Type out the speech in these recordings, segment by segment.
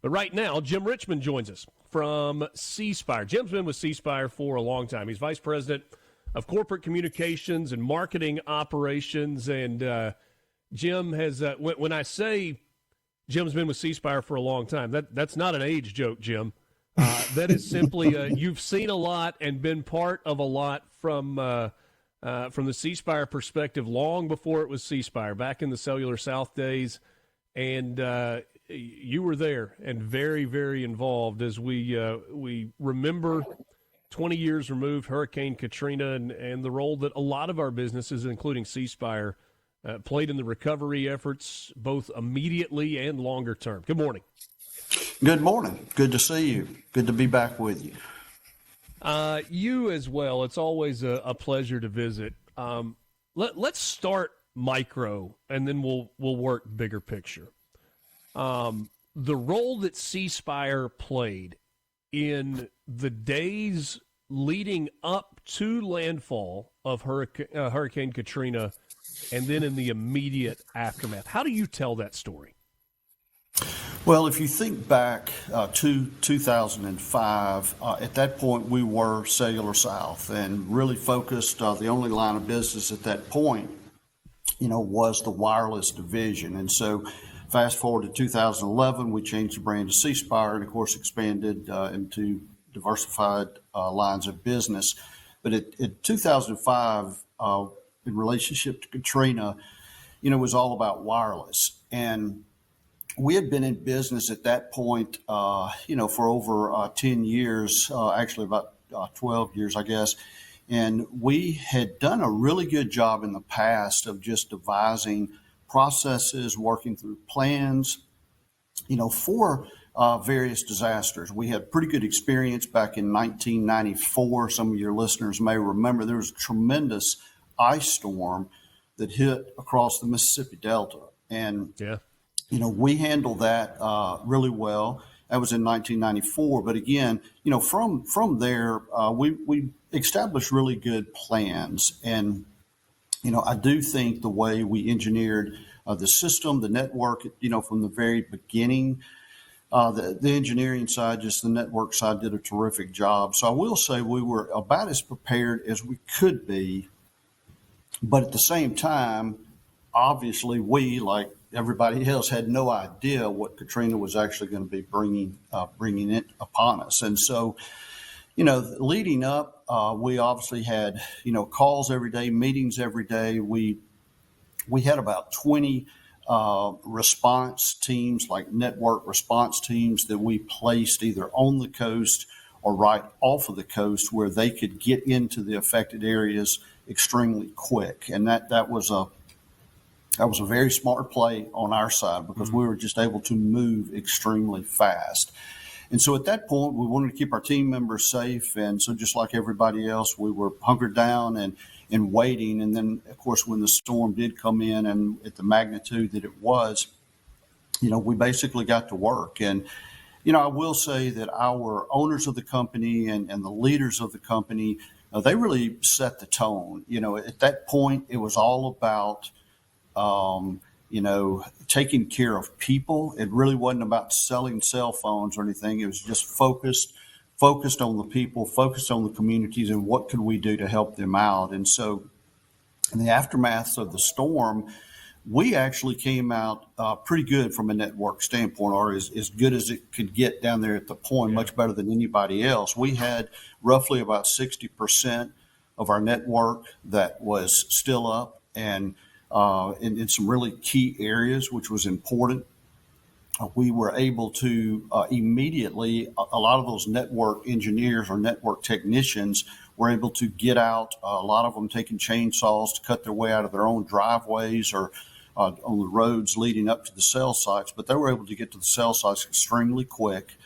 But right now, Jim Richmond joins us from Spire. Jim's been with Spire for a long time. He's vice president of corporate communications and marketing operations. And Jim has, when I say Jim's been with Spire for a long time, that's not an age joke, Jim. That is simply you've seen a lot and been part of a lot from the Spire perspective long before it was Spire, back in the Cellular South days. And you were there and very, very involved as we remember 20 years removed, Hurricane Katrina, and the role that a lot of our businesses, including Spire, played in the recovery efforts, both immediately and longer term. Good morning. Good morning. Good to see you. Good to be back with you. You as well. It's always a pleasure to visit. Let's start micro, and then we'll work bigger picture. The role that Spire played in the days leading up to landfall of Hurricane Katrina, and then in the immediate aftermath. How do you tell that story? Well, if you think back to 2005, at that point we were Cellular South and really focused. The only line of business at that point, was the wireless division. And so fast forward to 2011, we changed the brand to Spire and, of course, expanded into diversified lines of business. But in 2005, in relationship to Katrina, it was all about wireless. And we had been in business at that point, for over 10 years, actually about 12 years, I guess. And we had done a really good job in the past of just devising processes, working through plans, for various disasters. We had pretty good experience back in 1994. Some of your listeners may remember there was a tremendous ice storm that hit across the Mississippi Delta. And we handled that really well. That was in 1994. But again, from there, we established really good plans. And, I do think the way we engineered the system, the network, from the very beginning, the engineering side, just the network side, did a terrific job. So I will say we were about as prepared as we could be. But at the same time, obviously, we, like everybody else, had no idea what Katrina was actually going to be bringing it upon us. And so, leading up, we obviously had, calls every day, meetings every day. We had about 20 response teams, like network response teams, that we placed either on the coast or right off of the coast where they could get into the affected areas extremely quick. And that was a very smart play on our side because we were just able to move extremely fast. And so at that point, we wanted to keep our team members safe. And so just like everybody else, we were hunkered down and waiting. And then, of course, when the storm did come in and at the magnitude that it was, we basically got to work. And, I will say that our owners of the company and the leaders of the company, they really set the tone. At that point, it was all about taking care of people. It really wasn't about selling cell phones or anything. It was just focused on the people, focused on the communities, and what could we do to help them out. And so in the aftermath of the storm, we actually came out pretty good from a network standpoint, or as good as it could get down there at the point, much better than anybody else. We had roughly about 60% of our network that was still up, and in some really key areas, which was important. We were able to immediately, a lot of those network engineers or network technicians were able to get out, a lot of them taking chainsaws to cut their way out of their own driveways or on the roads leading up to the cell sites, but they were able to get to the cell sites extremely quick.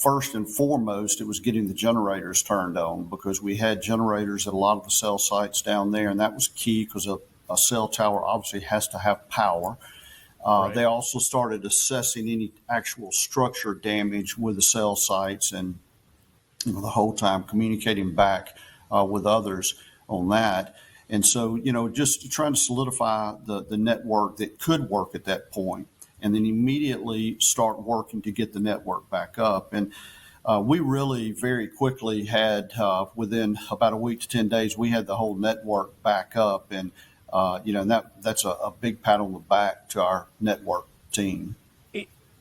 First and foremost, it was getting the generators turned on because we had generators at a lot of the cell sites down there, and that was key because a cell tower obviously has to have power. Right. They also started assessing any actual structure damage with the cell sites and the whole time communicating back with others on that. And so, just trying to solidify the network that could work at that point. and then immediately start working to get the network back up. And we really very quickly had, within about a week to 10 days, we had the whole network back up. And, and that's a big pat on the back to our network team.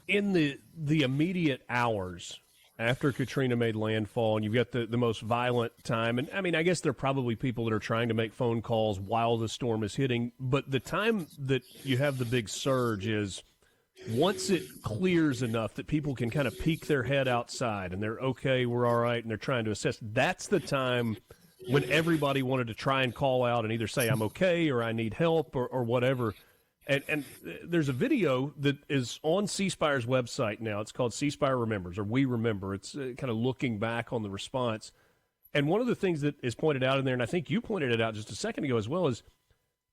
In the immediate hours after Katrina made landfall, and you've got the most violent time, and I mean, I guess there are probably people that are trying to make phone calls while the storm is hitting, but the time that you have the big surge is once it clears enough that people can kind of peek their head outside and they're okay, we're all right, and they're trying to assess. That's the time when everybody wanted to try and call out and either say I'm okay or I need help or whatever. And there's a video that is on C Spire's website now. It's called C Spire Remembers, or We Remember. It's kind of looking back on the response. And one of the things that is pointed out in there, and I think you pointed it out just a second ago as well, is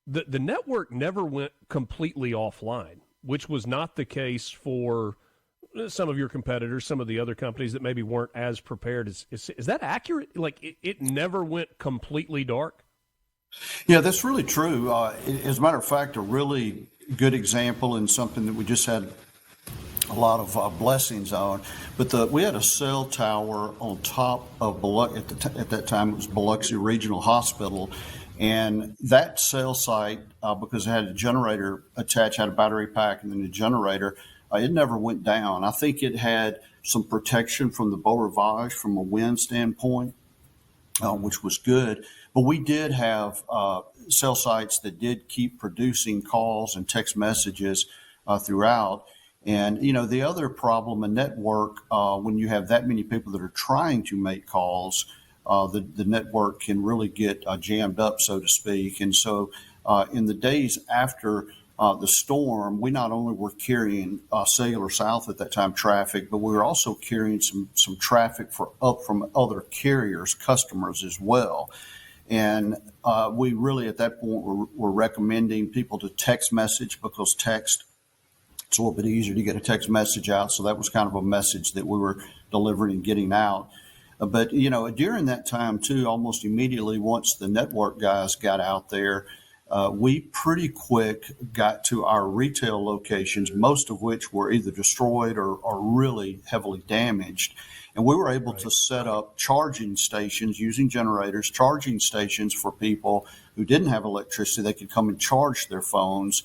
the network never went completely offline, which was not the case for some of your competitors, some of the other companies that maybe weren't as prepared. Is that accurate? Like, it never went completely dark? Yeah, that's really true. As a matter of fact, a really good example and something that we just had a lot of blessings on. But we had a cell tower on top of at that time it was Biloxi Regional Hospital, and that cell site, because it had a generator attached, had a battery pack, and then a generator, it never went down. I think it had some protection from the Beau Rivage from a wind standpoint, which was good. But we did have cell sites that did keep producing calls and text messages throughout. And, the other problem in network, when you have that many people that are trying to make calls, the network can really get jammed up, so to speak. And so in the days after the storm, we not only were carrying Cellular South at that time traffic, but we were also carrying some traffic from other carriers, customers as well. And we really, at that point, were recommending people to text message, because text, it's a little bit easier to get a text message out. So that was kind of a message that we were delivering and getting out. But, during that time, too, almost immediately, once the network guys got out there, we pretty quick got to our retail locations, most of which were either destroyed or really heavily damaged. And we were able to set up charging stations using generators, charging stations for people who didn't have electricity. They could come and charge their phones,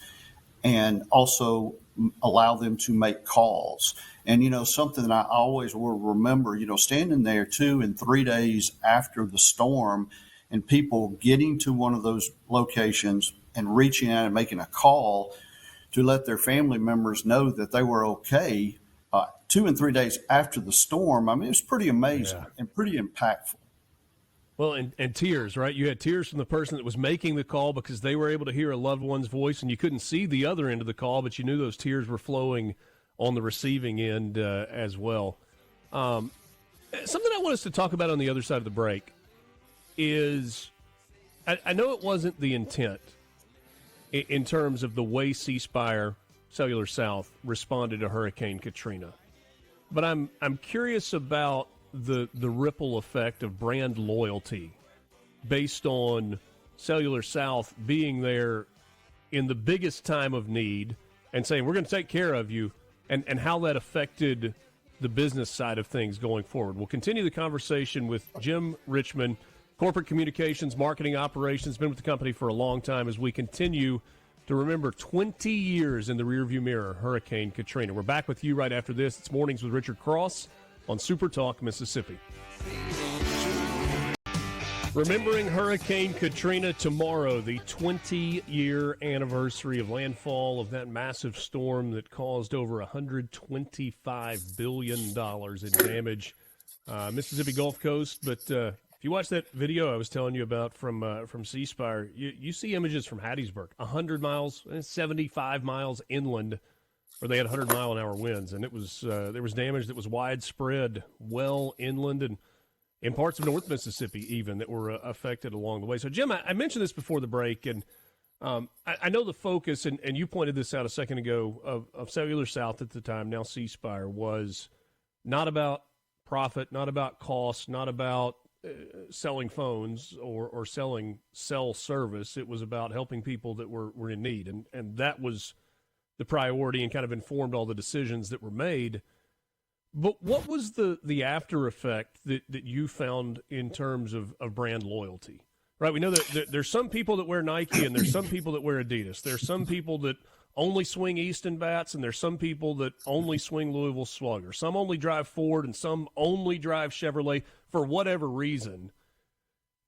and also allow them to make calls. And, something that I always will remember, standing there 2 and 3 days after the storm and people getting to one of those locations and reaching out and making a call to let their family members know that they were okay 2 and 3 days after the storm. I mean, it was pretty amazing and pretty impactful. Well, and tears, right? You had tears from the person that was making the call because they were able to hear a loved one's voice, and you couldn't see the other end of the call, but you knew those tears were flowing on the receiving end as well. Something I want us to talk about on the other side of the break is, I know it wasn't the intent in terms of the way C Spire Cellular South responded to Hurricane Katrina, but I'm curious about the ripple effect of brand loyalty based on Cellular South being there in the biggest time of need and saying, we're going to take care of you, and how that affected the business side of things going forward. We'll continue the conversation with Jim Richmond, corporate communications, marketing operations, been with the company for a long time, as we continue to remember 20 years in the rearview mirror, Hurricane Katrina. We're back with you right after this. It's Mornings with Richard Cross on SuperTalk, Mississippi. Remembering Hurricane Katrina tomorrow, the 20-year anniversary of landfall of that massive storm that caused over $125 billion in damage. Mississippi Gulf Coast, but if you watch that video I was telling you about from C Spire, you see images from Hattiesburg, 100 miles, 75 miles inland, where they had 100-mile-an-hour winds, and it was there was damage that was widespread well inland and in parts of North Mississippi even that were affected along the way. So, Jim, I mentioned this before the break, and I know the focus, and you pointed this out a second ago, of Cellular South at the time, now C Spire, was not about profit, not about cost, not about selling phones or selling cell service. It was about helping people that were in need, and that was the priority and kind of informed all the decisions that were made. But what was the after effect that you found in terms of brand loyalty? Right, we know that there's some people that wear Nike and there's some people that wear Adidas. There's some people that only swing Easton bats and there's some people that only swing Louisville Slugger. Some only drive Ford and some only drive Chevrolet for whatever reason.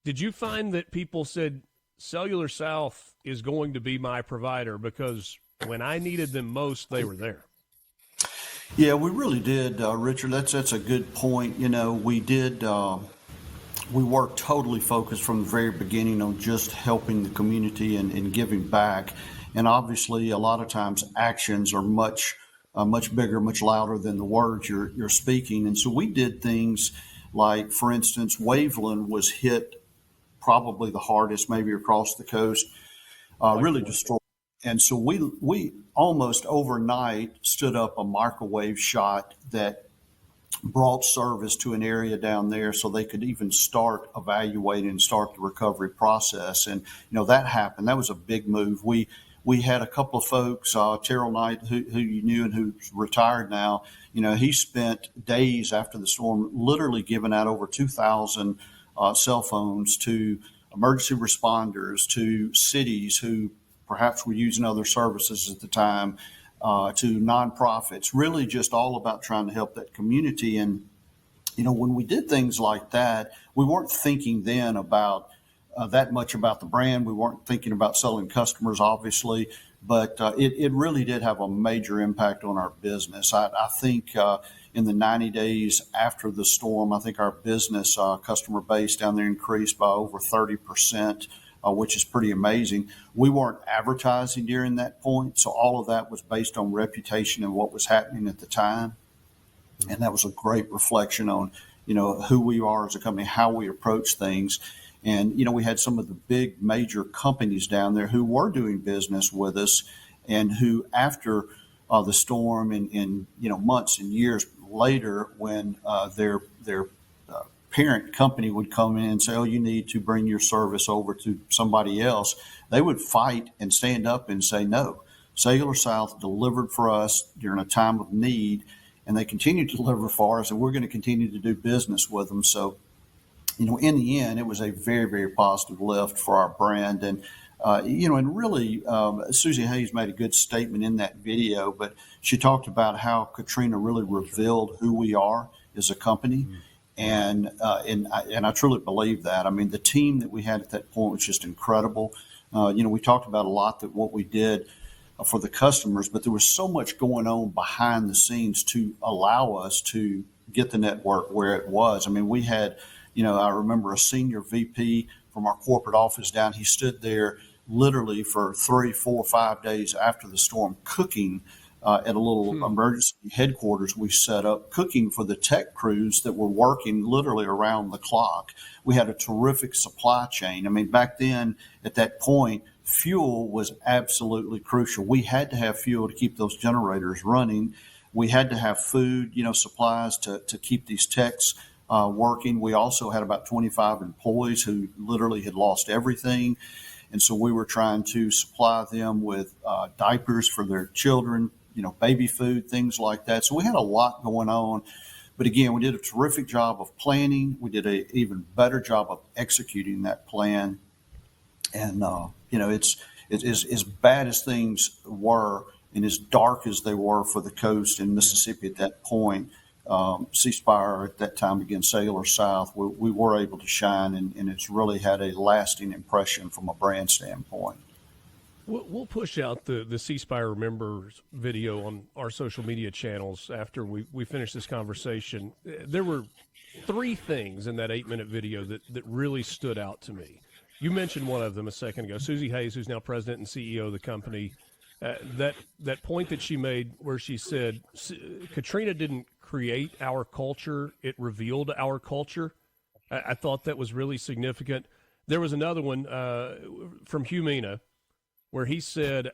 Did you find that people said Cellular South is going to be my provider because when I needed them most, they were there? Yeah, we really did, Richard. That's a good point. You know, we did. We were totally focused from the very beginning on just helping the community and giving back. And obviously, a lot of times actions are much bigger, much louder than the words you're speaking. And so we did things like, for instance, Waveland was hit probably the hardest, maybe across the coast, really destroyed. And so we almost overnight stood up a microwave shot that brought service to an area down there so they could even start evaluating and start the recovery process. And, that happened. That was a big move. We had a couple of folks, Terrell Knight, who you knew and who's retired now, he spent days after the storm literally giving out over 2,000 cell phones to emergency responders, to cities who perhaps were using other services at the time, to nonprofits, really just all about trying to help that community. And, when we did things like that, we weren't thinking then about that much about the brand. We weren't thinking about selling customers, obviously, but it really did have a major impact on our business. I think in the 90 days after the storm, I think our business customer base down there increased by over 30%. Which is pretty amazing. We weren't advertising during that point, so all of that was based on reputation and what was happening at the time. And that was a great reflection on, who we are as a company, how we approach things. And, we had some of the big major companies down there who were doing business with us and who, after the storm and months and years later, when their parent company would come in and say, oh, you need to bring your service over to somebody else, they would fight and stand up and say, no, Cellular South delivered for us during a time of need, and they continue to deliver for us, and we're going to continue to do business with them. So, in the end, it was a very, very positive lift for our brand. And, and really, Susie Hayes made a good statement in that video, but she talked about how Katrina really revealed who we are as a company. Mm-hmm. And I truly believe that. I mean, the team that we had at that point was just incredible. We talked about a lot that what we did for the customers, but there was so much going on behind the scenes to allow us to get the network where it was. I mean, we had, I remember a senior VP from our corporate office down. He stood there literally for 3, 4, 5 days after the storm cooking at a little emergency headquarters we set up, cooking for the tech crews that were working literally around the clock. We had a terrific supply chain. I mean, back then, at that point, fuel was absolutely crucial. We had to have fuel to keep those generators running. We had to have food, supplies to keep these techs working. We also had about 25 employees who literally had lost everything. And so we were trying to supply them with diapers for their children, baby food, things like that. So we had a lot going on. But again, we did a terrific job of planning. We did an even better job of executing that plan. And, it's as bad as things were and as dark as they were for the coast in Mississippi at that point, Spire at that time, again, Cellular South, we were able to shine, and it's really had a lasting impression from a brand standpoint. We'll push out the Spire Remembers video on our social media channels after we finish this conversation. There were 3 things in that 8-minute video that really stood out to me. You mentioned one of them a second ago. Susie Hayes, who's now president and CEO of the company, that point that she made where she said, Katrina didn't create our culture, it revealed our culture. I thought that was really significant. There was another one from Hugh Mina where he said,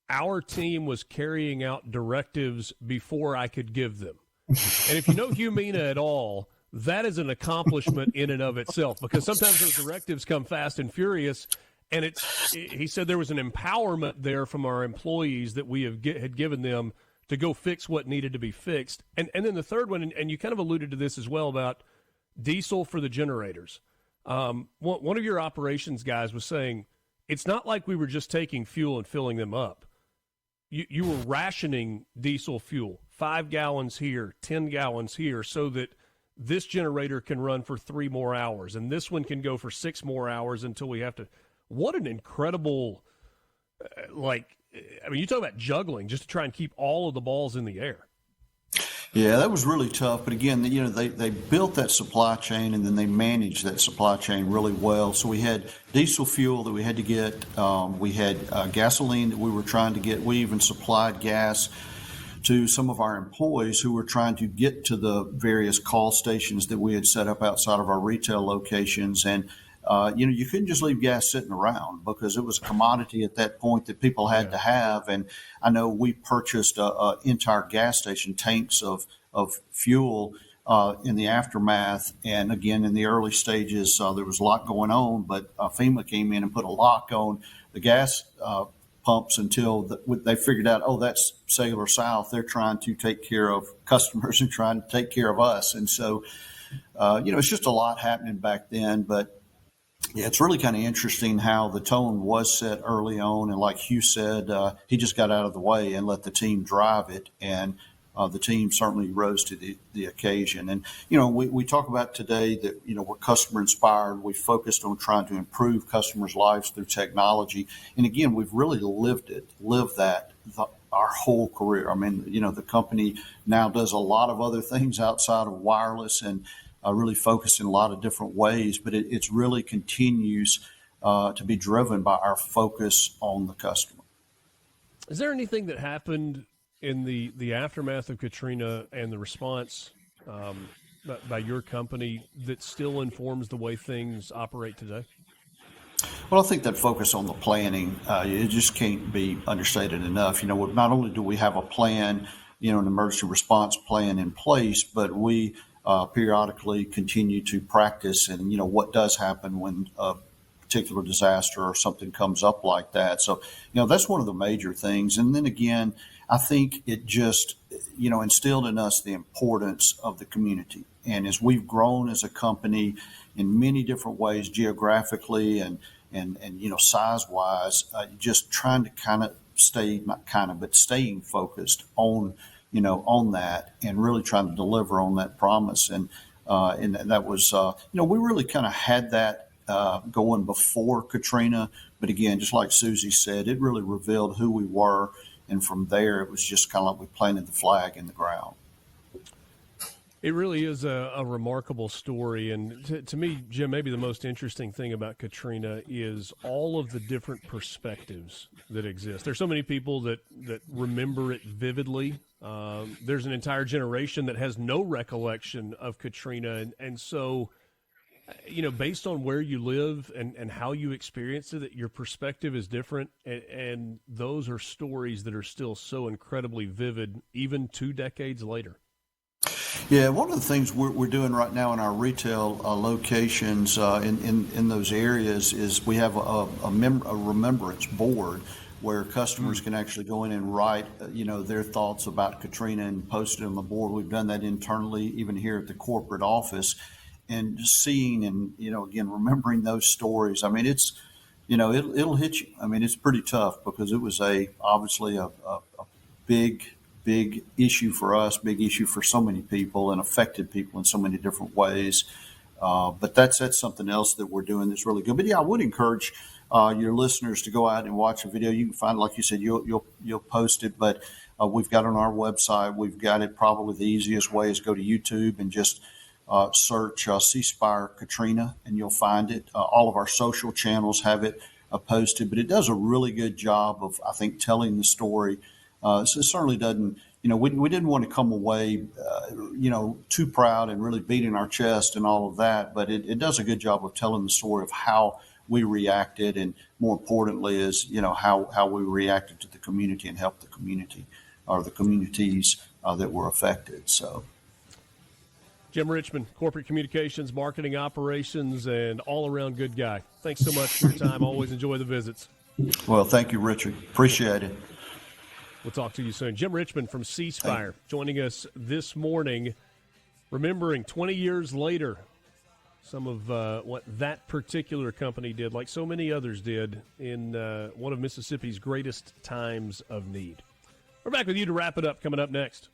our team was carrying out directives before I could give them. And if you know Hugh Mina at all, that is an accomplishment in and of itself, because sometimes those directives come fast and furious, And he said there was an empowerment there from our employees that we had given them to go fix what needed to be fixed. And then the third one, and you kind of alluded to this as well about diesel for the generators. One of your operations guys was saying it's not like we were just taking fuel and filling them up. You were rationing diesel fuel, 5 gallons here, 10 gallons here, so that this generator can run for 3 more hours, and this one can go for 6 more hours until we have to. What an incredible, you talk about juggling just to try and keep all of the balls in the air. Yeah, that was really tough. But again, they built that supply chain and then they managed that supply chain really well. So we had diesel fuel that we had to get. We had gasoline that we were trying to get. We even supplied gas to some of our employees who were trying to get to the various call stations that we had set up outside of our retail locations. And you couldn't just leave gas sitting around because it was a commodity at that point that people had to have. And I know we purchased a entire gas station, tanks of fuel in the aftermath. And again, in the early stages, there was a lot going on, but FEMA came in and put a lock on the gas pumps until they figured out, oh, that's Sailor South. They're trying to take care of customers and trying to take care of us. And so, it's just a lot happening back then. But yeah, it's really kind of interesting how the tone was set early on. And like Hugh said, he just got out of the way and let the team drive it. And the team certainly rose to the occasion. And, we talk about today that, we're customer inspired. We focused on trying to improve customers' lives through technology. And again, we've really lived that our whole career. I mean, the company now does a lot of other things outside of wireless and really focused in a lot of different ways, but it's really continues to be driven by our focus on the customer. Is there anything that happened in the aftermath of Katrina and the response by your company that still informs the way things operate today? Well, I think that focus on the planning, it just can't be understated enough. Not only do we have a plan, an emergency response plan in place, but we periodically continue to practice and, what does happen when a particular disaster or something comes up like that. So, that's one of the major things. And then again, I think it just, instilled in us the importance of the community. And as we've grown as a company in many different ways, geographically and size wise, just trying to staying focused on that and really trying to deliver on that promise. And that was, we really kind of had that going before Katrina. But again, just like Susie said, it really revealed who we were. And from there, it was just kind of like we planted the flag in the ground. It really is a remarkable story. And to me, Jim, maybe the most interesting thing about Katrina is all of the different perspectives that exist. There's so many people that remember it vividly. There's an entire generation that has no recollection of Katrina. And so, based on where you live and how you experience it, your perspective is different. And those are stories that are still so incredibly vivid, even 2 decades later. Yeah, one of the things we're doing right now in our retail locations in those areas is we have a remembrance board where customers can actually go in and write, their thoughts about Katrina and post it on the board. We've done that internally, even here at the corporate office, and just seeing and, again, remembering those stories. I mean, it's, it'll hit you. I mean, it's pretty tough because it was obviously a big issue for us, big issue for so many people and affected people in so many different ways. But that's something else that we're doing that's really good. But yeah, I would encourage your listeners to go out and watch a video. You can find, like you said, you'll post it, but we've got it on our website. We've got it. Probably the easiest way is go to YouTube and just search Spire Katrina, and you'll find it. All of our social channels have it posted, but it does a really good job of, I think, telling the story. So it certainly doesn't, we didn't want to come away, too proud and really beating our chest and all of that. But it does a good job of telling the story of how we reacted. And more importantly is, how we reacted to the community and helped the community or the communities that were affected. So. Jim Richmond, corporate communications, marketing operations, and all-around good guy. Thanks so much for your time. Always enjoy the visits. Well, thank you, Richard. Appreciate it. We'll talk to you soon. Jim Richmond from Spire joining us this morning, remembering 20 years later some of what that particular company did, like so many others did, in one of Mississippi's greatest times of need. We're back with you to wrap it up coming up next.